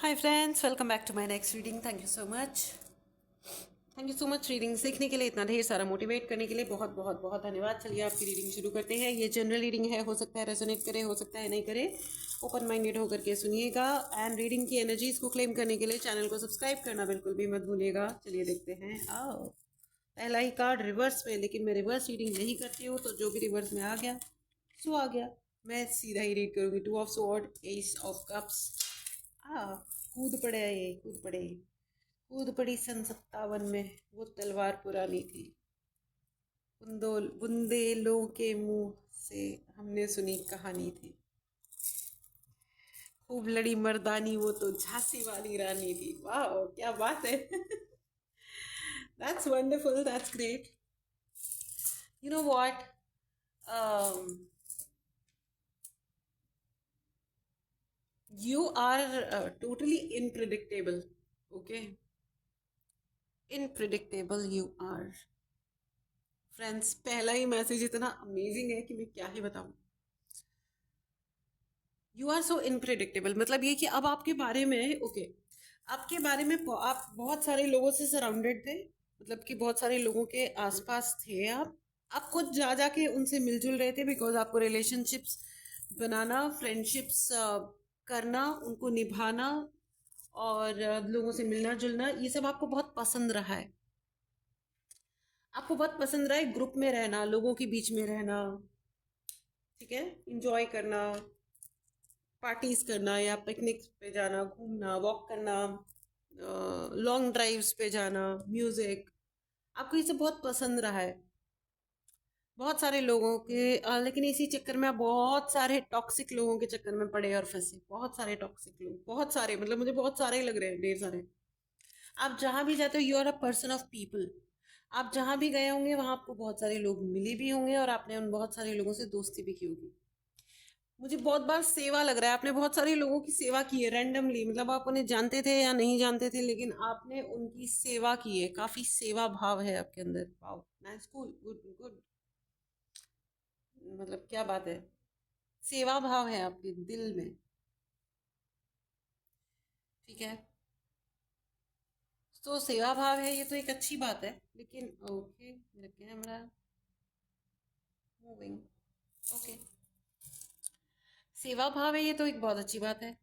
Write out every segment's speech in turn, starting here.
Hi friends, welcome back to my next reading. Thank you so much reading सीखने के लिए, इतना ढेर सारा मोटिवेट करने के लिए बहुत बहुत बहुत धन्यवाद। चलिए आपकी रीडिंग शुरू करते हैं। ये जनरल रीडिंग है, हो सकता है रेजोनेट करे, हो सकता है नहीं करे। ओपन माइंडेड होकर के सुनिएगा। एंड रीडिंग की एनर्जीज को क्लेम करने के लिए चैनल को सब्सक्राइब करना बिल्कुल भी मत भूलिएगा। चलिए देखते हैं। आओ, पहला ही कार्ड रिवर्स में, लेकिन मैं रिवर्स रीडिंग नहीं करती हूँ, तो जो भी रिवर्स में आ गया सो आ गया। मैं सीधा ही रीड करूँगी। Two of sword, S of cups. कूद पड़े, ये कूद पड़े। कूद पड़ी सन 57 में, वो तलवार पुरानी थी। बुंदेलों के मुंह से हमने सुनी कहानी थी। खूब लड़ी मर्दानी, वो तो झांसी वाली रानी थी। वाह, क्या बात है। That's wonderful, that's great. You know what, you are totally unpredictable. Okay, unpredictable you are. Friends, पहला ही मैसेज इतना अमेजिंग है कि मैं क्या ही बताऊं। यू आर सो इनप्रिडिक्टेबल, मतलब ये कि अब आपके बारे में आपके बारे में आप बहुत सारे लोगों से सराउंडेड थे, मतलब कि बहुत सारे लोगों के आसपास थे। आप खुद जा जाके उनसे मिलजुल रहे थे, बिकॉज आपको रिलेशनशिप्स बनाना, फ्रेंडशिप्स करना, उनको निभाना और लोगों से मिलना जुलना, ये सब आपको बहुत पसंद रहा है। आपको बहुत पसंद रहा है ग्रुप में रहना, लोगों के बीच में रहना, ठीक है, इंजॉय करना, पार्टीज करना या पिकनिक पे जाना, घूमना, वॉक करना, लॉन्ग ड्राइव्स पे जाना, म्यूजिक। आपको ये सब बहुत पसंद रहा है। बहुत सारे लोगों के लेकिन इसी चक्कर में आप बहुत सारे टॉक्सिक लोगों के चक्कर में पड़े और फंसे। बहुत सारे टॉक्सिक लोग, बहुत सारे, मतलब मुझे बहुत सारे ही लग रहे हैं, ढेर सारे। आप जहां भी जाते हो, you are a person of people. आप जहां भी गए होंगे वहां आपको बहुत सारे लोग मिले भी होंगे और आपने उन बहुत सारे लोगों से दोस्ती भी की होगी। मुझे बहुत बार सेवा लग रहा है, आपने बहुत सारे लोगों की सेवा की है रैंडमली, मतलब आप उन्हें जानते थे या नहीं जानते थे, लेकिन आपने उनकी सेवा की है। काफी सेवा भाव है आपके अंदर। Wow, nice, cool, good good. मतलब क्या बात है। सेवा भाव है आपके दिल में, ठीक है। तो सेवा भाव है, ये तो एक अच्छी बात है। लेकिन ओके, मेरा कैमरा मूविंग। ओके, सेवा भाव है, ये तो एक बहुत अच्छी बात है।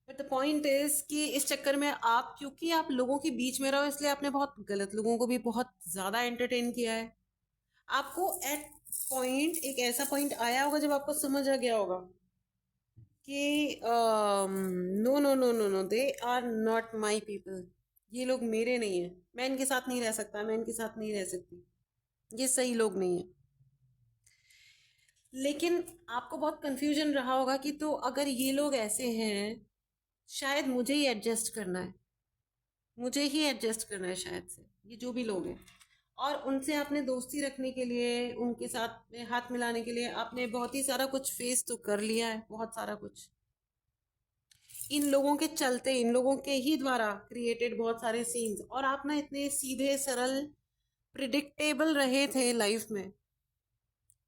बट द पॉइंट इज कि इस चक्कर में आप, क्योंकि आप लोगों के बीच में रहो, इसलिए आपने बहुत गलत लोगों को भी बहुत ज्यादा एंटरटेन किया है। आपको एट पॉइंट, एक ऐसा पॉइंट आया होगा जब आपको समझ आ गया होगा कि no no no no no, they are not my people. ये लोग मेरे नहीं है, मैं इनके साथ नहीं रह सकता, मैं इनके साथ नहीं रह सकती, ये सही लोग नहीं है। लेकिन आपको बहुत कंफ्यूजन रहा होगा कि तो अगर ये लोग ऐसे हैं, शायद मुझे ही एडजस्ट करना है, मुझे ही एडजस्ट करना है शायद से, ये जो भी लोग हैं। और उनसे आपने दोस्ती रखने के लिए, उनके साथ में हाथ मिलाने के लिए आपने बहुत ही सारा कुछ फेस तो कर लिया है, बहुत सारा कुछ। इन लोगों के चलते, इन लोगों के ही द्वारा क्रिएटेड बहुत सारे सीन्स, और आप ना इतने सीधे सरल, प्रिडिक्टेबल रहे थे लाइफ में।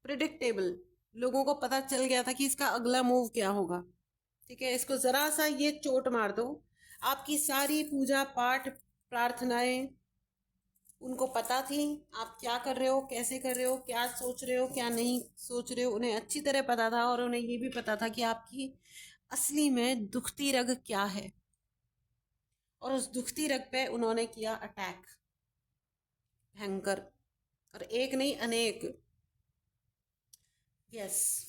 प्रिडिक्टेबल, लोगों को पता चल गया था कि इसका अगला मूव क्या होगा, ठीक है। इसको जरा सा ये चोट मार दो, आपकी सारी पूजा पाठ प्रार्थनाएं उनको पता थी। आप क्या कर रहे हो, कैसे कर रहे हो, क्या सोच रहे हो, क्या नहीं सोच रहे हो, उन्हें अच्छी तरह पता था। और उन्हें ये भी पता था कि आपकी असली में दुखती रग क्या है। और उस दुखती रग पे उन्होंने किया अटैक, भयंकर। और एक नहीं, अनेक। यस,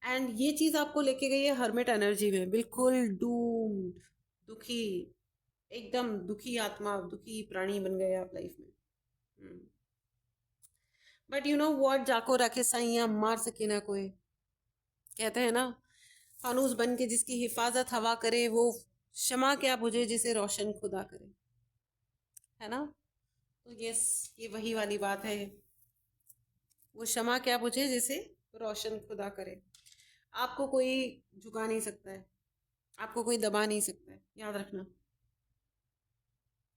एंड ये चीज आपको लेके गई है हर्मिट एनर्जी में, बिल्कुल डूम्ड, दुखी, एकदम दुखी आत्मा, दुखी प्राणी बन गए आप लाइफ में। बट यू नो व्हाट, जाको रखे साइया मार सके ना कोई, कहते हैं ना। फानूस बन के जिसकी हिफाजत हवा करे, वो क्षमा क्या बुझे जिसे रोशन खुदा करे, है ना। तो यस, ये वही वाली बात है। वो क्षमा क्या बुझे जिसे रोशन खुदा करे। आपको कोई झुका नहीं सकता है, आपको कोई दबा नहीं सकता है, याद रखना,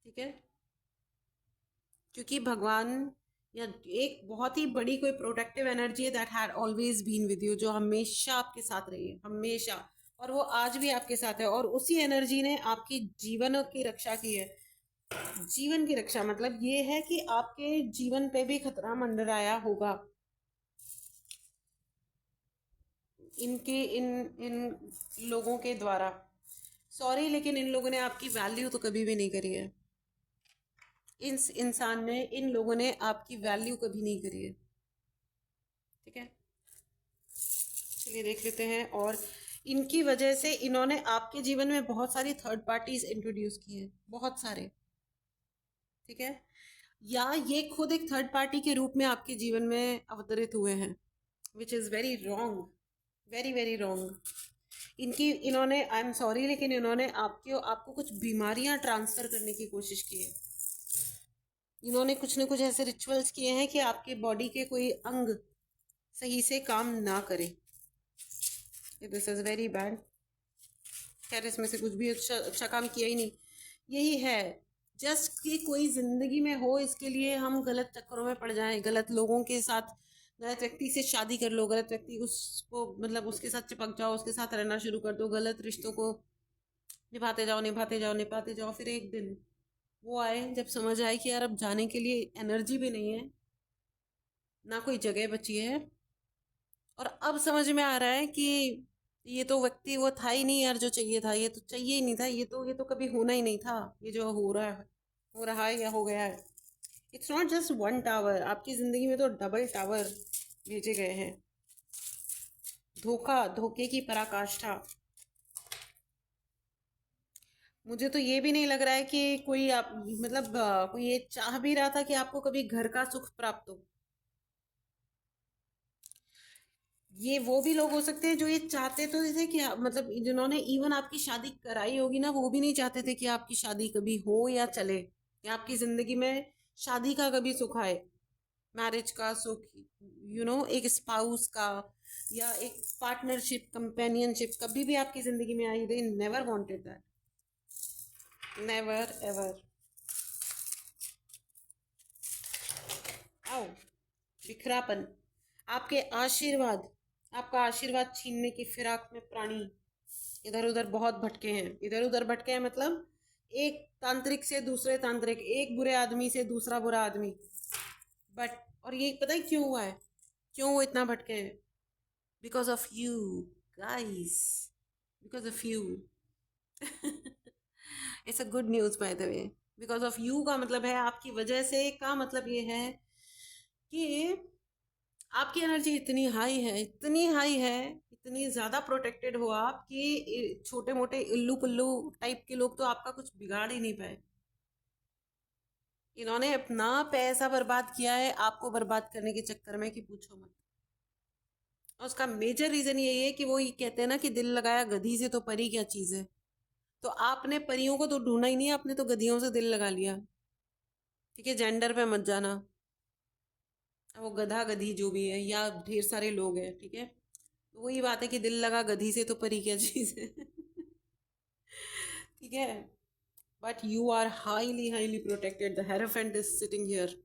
ठीक है। क्योंकि भगवान या एक बहुत ही बड़ी कोई प्रोटेक्टिव एनर्जी है that had always been with you, जो हमेशा आपके साथ रही है, हमेशा। और वो आज भी आपके साथ है, और उसी एनर्जी ने आपकी जीवन की रक्षा की है। जीवन की रक्षा मतलब ये है कि आपके जीवन पे भी खतरा मंडराया होगा इनके इन इन लोगों के द्वारा। सॉरी, लेकिन इन लोगों ने आपकी वैल्यू तो कभी भी नहीं करी है। इन लोगों ने आपकी वैल्यू कभी नहीं करी है। ठीक है, चलिए देख लेते हैं। और इनकी वजह से इन्होंने आपके जीवन में बहुत सारी थर्ड पार्टीज इंट्रोड्यूस की हैं, बहुत सारे। ठीक है, या ये खुद एक थर्ड पार्टी के रूप में आपके जीवन में अवतरित हुए हैं, which is very wrong, very very wrong. इन्होंने, आई एम सॉरी, लेकिन इन्होंने आपको कुछ बीमारियां ट्रांसफर करने की कोशिश की है। इन्होंने कुछ न कुछ ऐसे रिचुअल्स किए हैं कि आपके बॉडी के कोई अंग सही से काम ना करे। This is very bad. खैर, इसमें से कुछ भी अच्छा काम किया ही नहीं। यही है जस्ट कि कोई जिंदगी में हो, इसके लिए हम गलत चक्करों में पड़ जाएं, गलत लोगों के साथ, गलत व्यक्ति से शादी कर लो, गलत व्यक्ति उसको मतलब उसके साथ चिपक जाओ, उसके साथ रहना शुरू कर दो, गलत रिश्तों को निभाते जाओ निभाते जाओ निभाते जाओ। फिर एक दिन वो आए जब समझ आए कि यार अब जाने के लिए एनर्जी भी नहीं है, ना कोई जगह बची है। और अब समझ में आ रहा है कि ये तो व्यक्ति वो था ही नहीं यार जो चाहिए था, ये तो चाहिए ही नहीं था, ये तो कभी होना ही नहीं था, ये जो हो रहा है या हो गया है। It's not just one tower, आपकी जिंदगी में तो डबल टावर भेजे गए हैं। धोखे की पराकाष्ठा। मुझे तो ये भी नहीं लग रहा है कि कोई आप मतलब कोई ये चाह भी रहा था कि आपको कभी घर का सुख प्राप्त हो। ये वो भी लोग हो सकते हैं जो ये चाहते तो थे कि मतलब जिन्होंने इवन आपकी शादी कराई होगी ना, वो भी नहीं चाहते थे कि आपकी शादी कभी हो या चले, या आपकी जिंदगी में शादी का कभी सुख आए, मैरिज का सुख, एक स्पाउस का या एक पार्टनरशिप, कंपेनियनशिप कभी भी आपकी जिंदगी में आई। They never wanted that, never ever. आओ, बिखरापन। आपके आशीर्वाद, आपका आशीर्वाद छीनने की फिराक में प्राणी इधर उधर बहुत भटके हैं। इधर उधर भटके हैं मतलब एक तांत्रिक से दूसरे तांत्रिक, एक बुरे आदमी से दूसरा बुरा आदमी। बट और ये पता है क्यों हुआ है, क्यों वो इतना भटके हैं? Because of you guys, because of you. It's a good news by the way. Because of you का मतलब है आपकी वजह से, का मतलब ये है कि आपकी एनर्जी इतनी हाई है, इतनी हाई है, इतनी ज़्यादा प्रोटेक्टेड हो आप कि छोटे मोटे इल्लू पुल्लू टाइप के लोग तो आपका कुछ बिगाड़ ही नहीं पाए। इन्होंने अपना पैसा बर्बाद किया है आपको बर्बाद करने के चक्कर में कि पूछो मत। और उसका मेजर रीज़न यही है कि वो ये कहते हैं ना कि दिल लगाया गधी से तो परी क्या चीज़ है। तो आपने परियों को तो ढूंढा ही नहीं, आपने तो गधियों से दिल लगा लिया। ठीक है, जेंडर पे मत जाना। वो गधा गधी जो भी है या ढेर सारे लोग हैं, ठीक है, तो वही बात है कि दिल लगा गधी से तो परी क्या चीज है। ठीक है, but you are highly highly protected. The hierophant is sitting here.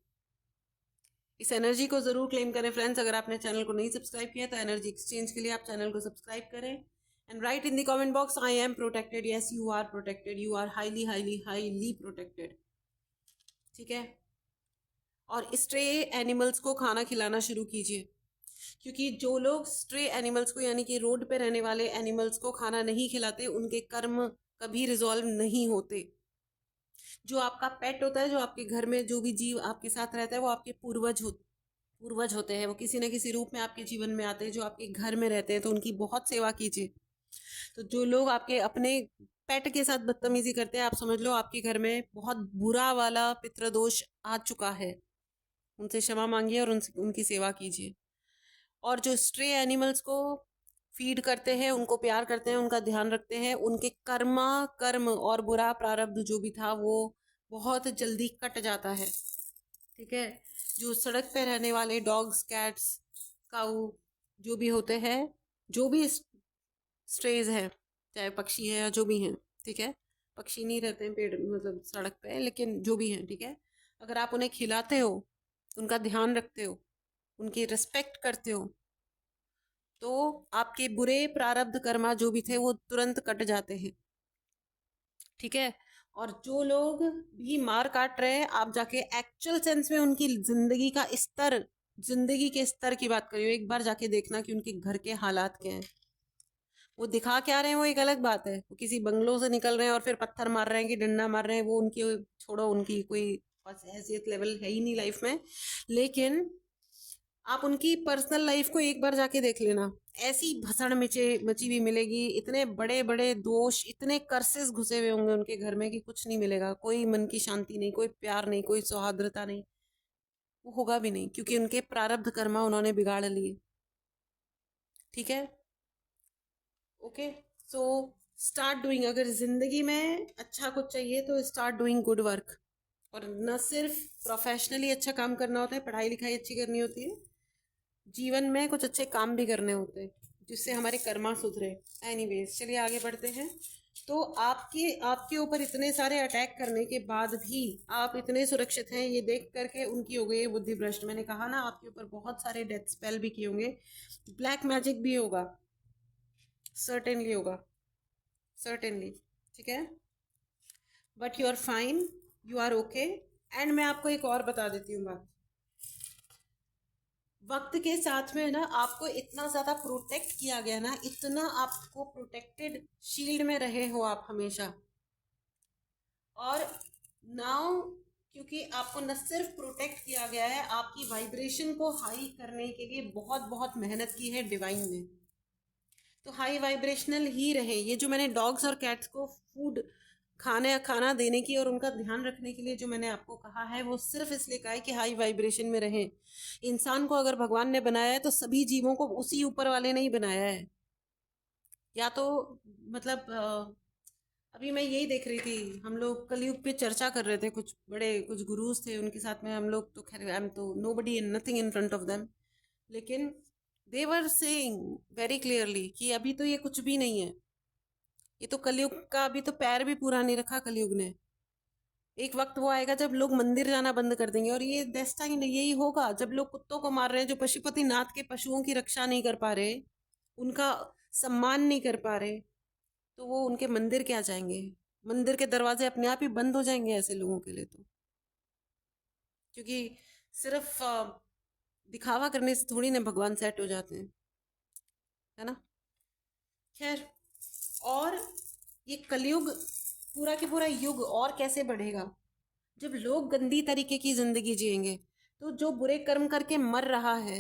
इस एनर्जी को जरूर क्लेम करें फ्रेंड्स। अगर आपने चैनल को नहीं सब्सक्राइब किया तो एनर्जी एक्सचेंज के लिए आप चैनल को सब्सक्राइब करें and write in the comment box, I am protected. Yes, you are protected, you are highly highly highly protected. ठीक है, और स्ट्रे एनिमल्स को खाना खिलाना शुरू कीजिए, क्योंकि जो लोग स्ट्रे एनिमल्स को यानी कि रोड पे रहने वाले एनिमल्स को खाना नहीं खिलाते, उनके कर्म कभी रिजॉल्व नहीं होते। जो आपका पेट होता है, जो आपके घर में जो भी जीव आपके साथ रहता है, वो आपके पूर्वज होते हैं। वो किसी न किसी रूप में आपके जीवन में आते हैं, जो आपके घर में रहते हैं, तो उनकी बहुत सेवा कीजिए। तो जो लोग आपके अपने पेट के साथ बदतमीजी करते हैं, आप समझ लो आपके घर में बहुत बुरा वाला पितृदोष आ चुका है। उनसे क्षमा मांगिए और उनकी सेवा कीजिए। और जो स्ट्रे एनिमल्स को फीड करते हैं, उनको प्यार करते हैं, उनका ध्यान रखते हैं, उनके कर्म और बुरा प्रारब्ध जो भी था वो बहुत जल्दी कट जाता है। ठीक है, जो सड़क पे रहने वाले डॉग्स, कैट्स, काऊ जो भी होते हैं, जो भी स्ट्रेज हैं, चाहे पक्षी है या जो भी हैं, ठीक है, पक्षी नहीं रहते हैं पेड़ मतलब सड़क पे, लेकिन जो भी हैं, ठीक है, अगर आप उन्हें खिलाते हो, उनका ध्यान रखते हो, उनकी रिस्पेक्ट करते हो, तो आपके बुरे प्रारब्ध कर्मा जो भी थे वो तुरंत कट जाते हैं। ठीक है। और जो लोग भी मार काट रहे हैं, आप जाके एक्चुअल सेंस में उनकी जिंदगी का स्तर, जिंदगी के स्तर की बात करिए, एक बार जाके देखना कि उनके घर के हालात क्या हैं। वो दिखा क्या रहे हैं वो एक अलग बात है, वो किसी बंगलों से निकल रहे हैं और फिर पत्थर मार रहे हैं कि डंडा मार रहे हैं, वो उनकी छोड़ो, उनकी कोई हैसियत लेवल है ही नहीं लाइफ में। लेकिन आप उनकी पर्सनल लाइफ को एक बार जाके देख लेना, ऐसी भसड़ मची हुई मिलेगी, इतने बड़े बड़े दोष, इतने कर्सेस घुसे हुए होंगे उनके घर में कि कुछ नहीं मिलेगा, कोई मन की शांति नहीं, कोई प्यार नहीं, कोई सौहार्द्रता नहीं, वो होगा भी नहीं, क्योंकि उनके प्रारब्ध कर्मा उन्होंने बिगाड़ लिए। ठीक है। ओके। सो स्टार्ट डूइंग, अगर जिंदगी में अच्छा कुछ चाहिए तो स्टार्ट डूइंग गुड वर्क। और न सिर्फ प्रोफेशनली अच्छा काम करना होता है, पढ़ाई लिखाई अच्छी करनी होती है, जीवन में कुछ अच्छे काम भी करने होते हैं जिससे हमारे कर्मा सुधरे। एनीवेज, चलिए आगे बढ़ते हैं। तो आपके आपके ऊपर इतने सारे अटैक करने के बाद भी आप इतने सुरक्षित हैं, ये देख करके उनकी हो गई बुद्धि भ्रष्ट। मैंने कहा ना, आपके ऊपर बहुत सारे डेथ स्पेल भी किए होंगे, ब्लैक मैजिक भी होगा, सर्टेनली होगा, सर्टेनली। ठीक है। But you are fine, you are okay. And मैं आपको एक और बता देती हूँ बात, वक्त के साथ में ना आपको इतना ज्यादा प्रोटेक्ट किया गया ना, इतना आपको प्रोटेक्टेड शील्ड में रहे हो आप हमेशा। और नाउ, क्योंकि आपको न सिर्फ प्रोटेक्ट किया गया है, आपकी वाइब्रेशन को हाई करने के लिए बहुत बहुत मेहनत की है डिवाइन ने। तो हाई वाइब्रेशनल ही रहे। ये जो मैंने डॉग्स और कैट्स को फूड खाना देने की और उनका ध्यान रखने के लिए जो मैंने आपको कहा है, वो सिर्फ इसलिए कहा है कि हाई वाइब्रेशन में रहें। इंसान को अगर भगवान ने बनाया है तो सभी जीवों को उसी ऊपर वाले ने ही बनाया है। या तो मतलब अभी मैं यही देख रही थी, हम लोग कलयुग पे चर्चा कर रहे थे, कुछ बड़े कुछ गुरुज थे उनके साथ में हम लोग, तो खैर आई एम तो nobody in nothing in front of them, लेकिन they were saying very clearly कि अभी तो ये कुछ भी नहीं है, ये तो कलयुग का अभी तो पैर भी पूरा नहीं रखा कलयुग ने। एक वक्त वो आएगा जब लोग मंदिर जाना बंद कर देंगे, और ये डेस्टाइन यही होगा, जब लोग कुत्तों को मार रहे हैं, जो पशुपति नाथ के पशुओं की रक्षा नहीं कर पा रहे, उनका सम्मान नहीं कर पा रहे, तो वो उनके मंदिर क्या जाएंगे? मंदिर के दरवाजे अपने आप ही बंद हो जाएंगे ऐसे लोगों के लिए तो। क्योंकि सिर्फ दिखावा करने से थोड़ी ना भगवान सेट हो जाते हैं, है ना। खैर, और ये कलयुग पूरा के पूरा युग और कैसे बढ़ेगा जब लोग गंदी तरीके की जिंदगी जिएंगे। तो जो बुरे कर्म करके मर रहा है,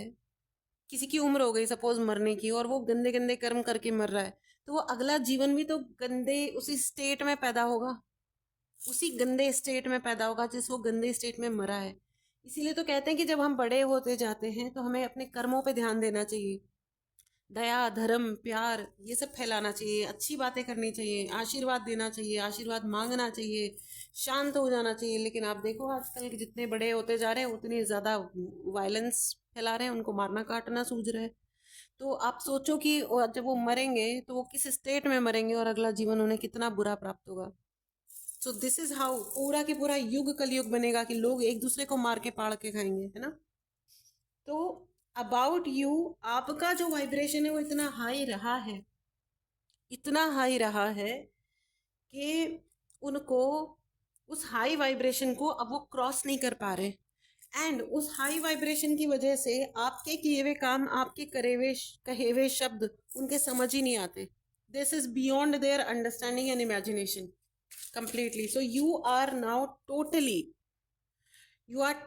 किसी की उम्र हो गई सपोज मरने की, और वो गंदे गंदे कर्म करके मर रहा है, तो वो अगला जीवन भी तो गंदे उसी स्टेट में पैदा होगा, उसी गंदे स्टेट में पैदा होगा जिस वो गंदे स्टेट में मरा है। इसीलिए तो कहते हैं कि जब हम बड़े होते जाते हैं तो हमें अपने कर्मों पे ध्यान देना चाहिए, दया धर्म प्यार ये सब फैलाना चाहिए, अच्छी बातें करनी चाहिए, आशीर्वाद देना चाहिए, आशीर्वाद मांगना चाहिए, शांत हो जाना चाहिए। लेकिन आप देखो आजकल के जितने बड़े होते जा रहे हैं उतनी ज़्यादा वायलेंस फैला रहे हैं, उनको मारना काटना सूझ रहा है। तो आप सोचो कि जब वो मरेंगे तो वो किस स्टेट में मरेंगे और अगला जीवन उन्हें कितना बुरा प्राप्त होगा। सो दिस इज हाउ पूरा के पूरा युग कलयुग बनेगा कि लोग एक दूसरे को मार के पाड़ के खाएंगे, है ना। तो अबाउट यू, आपका जो वाइब्रेशन है वो इतना हाई रहा है, इतना हाई रहा है कि उनको उस हाई वाइब्रेशन को अब वो क्रॉस नहीं कर पा रहे। एंड उस हाई वाइब्रेशन की वजह से आपके किए हुए काम, आपके करे हुए कहे हुए शब्द उनके समझ ही नहीं आते। This is beyond their understanding and imagination completely. So you are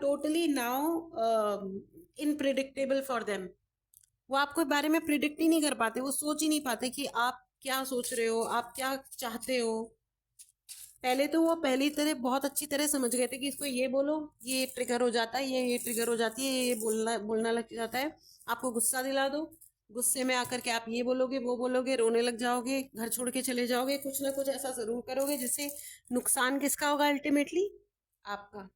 totally now unpredictable for them. वो आपके बारे में प्रिडिक्ट ही नहीं कर पाते, वो सोच ही नहीं पाते कि आप क्या सोच रहे हो, आप क्या चाहते हो। पहले तो वो पहली तरह बहुत अच्छी तरह समझ गए थे कि इसको ये बोलो ये ट्रिगर हो जाता है, ये ट्रिगर हो जाती है, ये बोलना बोलना लग जाता है, आपको गुस्सा दिला दो, गुस्से में आकर के आप ये बोलोगे वो बोलोगे, रोने लग जाओगे, घर छोड़ के चले जाओगे, कुछ ना कुछ ऐसा जरूर करोगे जिससे नुकसान किसका होगा अल्टीमेटली? आपका।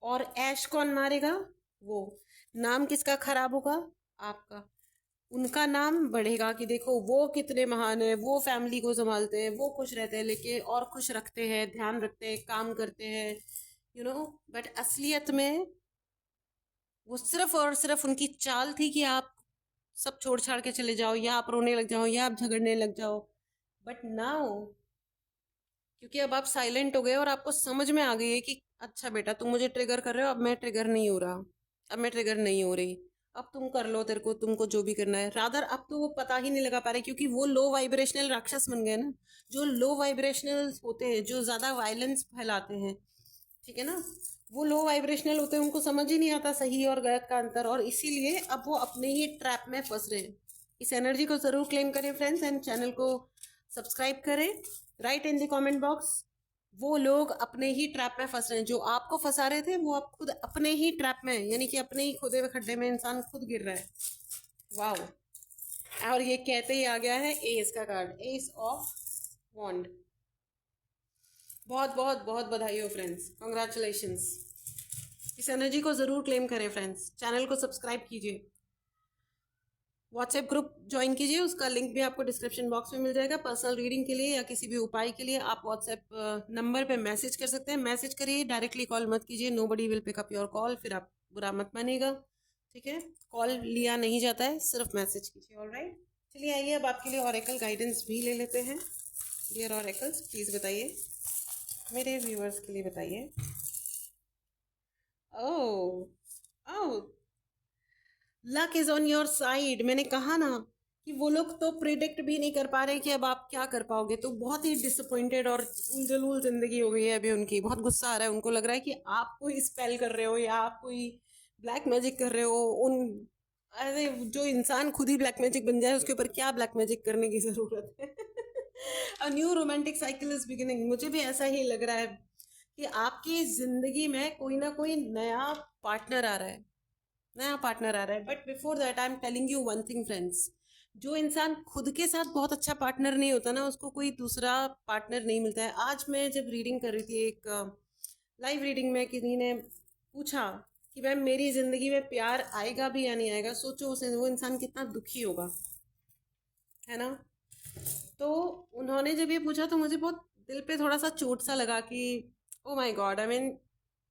और ऐश कौन मारेगा? वो। नाम किसका खराब होगा? आपका। उनका नाम बढ़ेगा कि देखो वो कितने महान है, वो फैमिली को संभालते हैं, वो खुश रहते हैं, लेके और खुश रखते हैं, ध्यान रखते हैं, काम करते हैं, यू नो। बट असलियत में वो सिर्फ और सिर्फ उनकी चाल थी कि आप सब छोड़ छाड़ के चले जाओ, या आप रोने लग जाओ, या आप झगड़ने लग जाओ। बट नाउ, क्योंकि अब आप साइलेंट हो गए और आपको समझ में आ गई है कि अच्छा बेटा तुम मुझे ट्रिगर कर रहे हो, अब मैं ट्रिगर नहीं हो रहा, अब मैं ट्रिगर नहीं हो रही, अब तुम कर लो, तेरे को तुमको जो भी करना है। रादर अब तो वो पता ही नहीं लगा पा रहे, क्योंकि वो लो वाइब्रेशनल राक्षस बन गए ना। जो लो वाइब्रेशनल होते हैं, जो ज्यादा वायलेंस फैलाते हैं, ठीक है ना, वो लो वाइब्रेशनल होते हैं, उनको समझ ही नहीं आता सही और गलत का अंतर, और इसीलिए अब वो अपने ही ट्रैप में फंस रहे हैं। इस एनर्जी को जरूर क्लेम करें फ्रेंड्स, एंड चैनल को सब्सक्राइब करें। Right in the comment box, वो लोग अपने ही ट्रैप में फंस रहे हैं। जो आपको फंसा रहे थे, वो आप खुद अपने ही ट्रैप में, यानी कि अपने ही खुदे हुए खड्डे में इंसान खुद गिर रहा है। वाह। और ये कहते ही आ गया है एस का कार्ड, एस ऑफ वॉन्ड। बहुत बहुत बहुत बधाई हो फ्रेंड्स, कॉन्ग्रेचुलेशंस। इस एनर्जी को जरूर क्लेम करें फ्रेंड्स, चैनल को सब्सक्राइब कीजिए, व्हाट्सएप ग्रुप ज्वाइन कीजिए, उसका लिंक भी आपको डिस्क्रिप्शन बॉक्स में मिल जाएगा। पर्सनल रीडिंग के लिए या किसी भी उपाय के लिए आप व्हाट्सएप नंबर पे मैसेज कर सकते हैं। मैसेज करिए, डायरेक्टली कॉल मत कीजिए, nobody will pick up your call, फिर आप बुरा मत मानिएगा, ठीक है। कॉल लिया नहीं जाता है, सिर्फ मैसेज कीजिए। ऑलराइट, चलिए आइए अब आपके लिए ऑरेकल गाइडेंस भी ले लेते हैं। डियर ऑरेकल्स, प्लीज़ बताइए, मेरे व्यूअर्स के लिए बताइए। Oh oh, luck is on your side. मैंने कहा ना कि वो लोग तो प्रिडिक्ट भी नहीं कर पा रहे कि अब आप क्या कर पाओगे, तो बहुत ही डिसअपॉइंटेड और उलझुल जिंदगी हो गई है अभी उनकी। बहुत गुस्सा आ रहा है, उनको लग रहा है कि आप कोई स्पेल कर रहे हो या आप कोई ब्लैक मैजिक कर रहे हो। उन, अरे जो इंसान खुद ही ब्लैक मैजिक बन जाए, उसके ऊपर क्या ब्लैक मैजिक करने की जरूरत है। A new romantic cycle is beginning. मुझे भी ऐसा ही लग रहा है कि आपकी जिंदगी में कोई ना कोई नया पार्टनर आ रहा है, नया पार्टनर आ रहा है। But before that I am telling you one thing friends, जो इंसान खुद के साथ बहुत अच्छा पार्टनर नहीं होता ना, उसको कोई दूसरा पार्टनर नहीं मिलता है। आज मैं जब रीडिंग कर रही थी, एक लाइव रीडिंग में किसी ने पूछा कि मैम मेरी जिंदगी में प्यार आएगा भी या नहीं आएगा। सोचो उसे, वो इंसान कितना दुखी होगा, है ना। तो उन्होंने जब ये पूछा तो मुझे बहुत दिल पे थोड़ा सा चोट सा लगा कि oh my God, I mean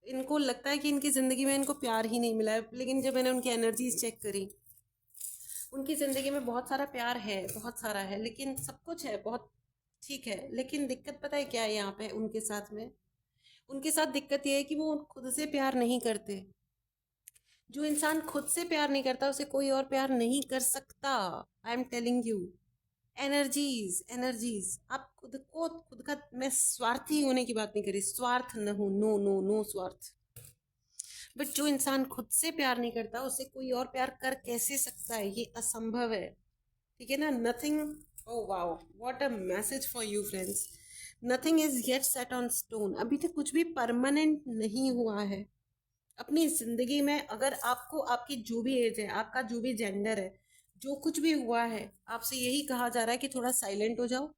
इनको लगता है कि इनकी ज़िंदगी में इनको प्यार ही नहीं मिला है। लेकिन जब मैंने उनकी एनर्जीज चेक करी, उनकी ज़िंदगी में बहुत सारा प्यार है, बहुत सारा है, लेकिन सब कुछ है, बहुत ठीक है। लेकिन दिक्कत पता है क्या है यहाँ पे उनके साथ में? उनके साथ दिक्कत ये है कि वो खुद से प्यार नहीं करते। जो इंसान खुद से प्यार नहीं करता, उसे कोई और प्यार नहीं कर सकता। I am telling you. Energies, energies, आप खुद को, खुद का, मैं स्वार्थी होने की बात नहीं करी, स्वार्थ न हो, नो नो नो स्वार्थ। बट जो इंसान खुद से प्यार नहीं करता, उसे कोई और प्यार कर कैसे सकता है? ये असंभव है, ठीक है ना। Nothing, oh wow, what a message for you friends. Nothing is yet set on stone. अभी तक कुछ भी परमानेंट नहीं हुआ है अपनी जिंदगी में। अगर आपको, आपकी जो भी एज है, आपका जो भी जेंडर है, जो कुछ भी हुआ है, आपसे यही कहा जा रहा है कि थोड़ा साइलेंट हो जाओ,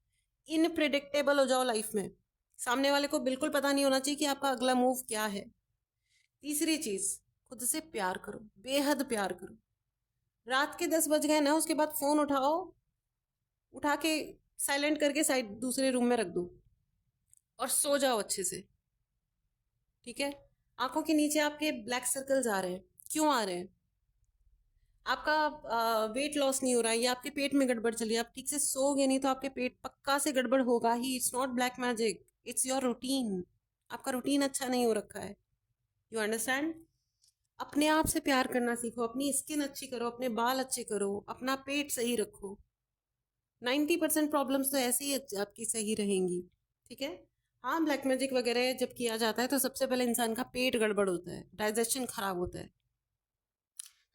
इनप्रिडिक्टेबल हो जाओ लाइफ में। सामने वाले को बिल्कुल पता नहीं होना चाहिए कि आपका अगला मूव क्या है। तीसरी चीज, खुद से प्यार करो, बेहद प्यार करो। रात के 10 बज गए ना, उसके बाद फोन उठाओ, उठा के साइलेंट करके साइड दूसरे रूम में रख दो और सो जाओ अच्छे से, ठीक है। आंखों के नीचे आपके ब्लैक सर्कल्स आ रहे हैं, क्यों आ रहे हैं? आपका वेट लॉस नहीं हो रहा है, या आपके पेट में गड़बड़ चली है। आप ठीक से सोओगे नहीं तो आपके पेट पक्का से गड़बड़ होगा ही। It's not black magic, it's your routine. आपका रूटीन अच्छा नहीं हो रखा है, यू अंडरस्टैंड। अपने आप से प्यार करना सीखो, अपनी स्किन अच्छी करो, अपने बाल अच्छे करो, अपना पेट सही रखो। 90% प्रॉब्लम्स तो ऐसे ही आपकी सही रहेंगी, ठीक है। हाँ, ब्लैक मैजिक वगैरह जब किया जाता है तो सबसे पहले इंसान का पेट गड़बड़ होता है, डाइजेशन खराब होता है।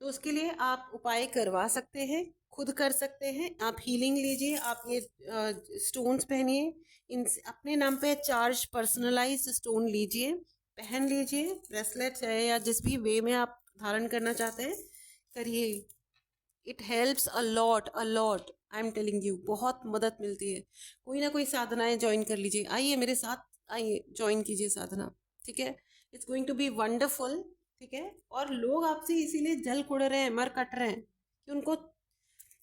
तो उसके लिए आप उपाय करवा सकते हैं, खुद कर सकते हैं। आप हीलिंग लीजिए, आप ये स्टोन्स पहनिए, इन अपने नाम पे चार्ज पर्सनलाइज स्टोन लीजिए, पहन लीजिए, ब्रेसलेट है या जिस भी वे में आप धारण करना चाहते हैं करिए। It helps a lot, a lot, I am telling you, बहुत मदद मिलती है। कोई ना कोई साधनाएं ज्वाइन कर लीजिए, आइए मेरे साथ, आइए ज्वाइन कीजिए साधना, ठीक है। It's going to be wonderful, ठीक है। और लोग आपसे इसीलिए जल कुड़ रहे हैं, मर कट रहे हैं कि उनको,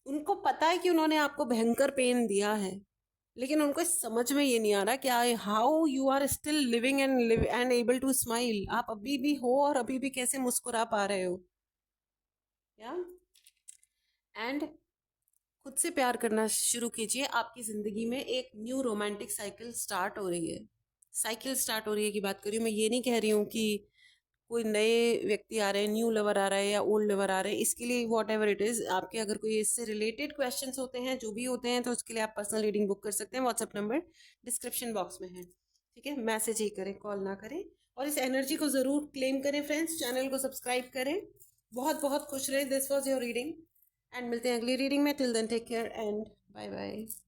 उनको पता है कि उन्होंने आपको भयंकर पेन दिया है, लेकिन उनको समझ में ये नहीं आ रहा क्या, how you are still living and live and able to smile. आप अभी भी हो और अभी भी कैसे मुस्कुरा पा रहे हो, या। एंड खुद से प्यार करना शुरू कीजिए। आपकी ज़िंदगी में एक न्यू रोमांटिक साइकिल स्टार्ट हो रही है। साइकिल स्टार्ट हो रही है की बात कर रही हूँ मैं, ये नहीं कह रही हूँ कि कोई नए व्यक्ति आ रहे हैं, न्यू लवर आ रहा है या ओल्ड लवर आ रहे हैं। इसके लिए वॉट एवर इट इज़, आपके अगर कोई इससे रिलेटेड क्वेश्चंस होते हैं, जो भी होते हैं, तो उसके लिए आप पर्सनल रीडिंग बुक कर सकते हैं। व्हाट्सएप नंबर डिस्क्रिप्शन बॉक्स में है, ठीक है। मैसेज ही करें, कॉल ना करें। और इस एनर्जी को ज़रूर क्लेम करें फ्रेंड्स। चैनल को सब्सक्राइब करें। बहुत बहुत खुश रहे। This was your reading and मिलते हैं अगली रीडिंग में। Till then take care and bye bye.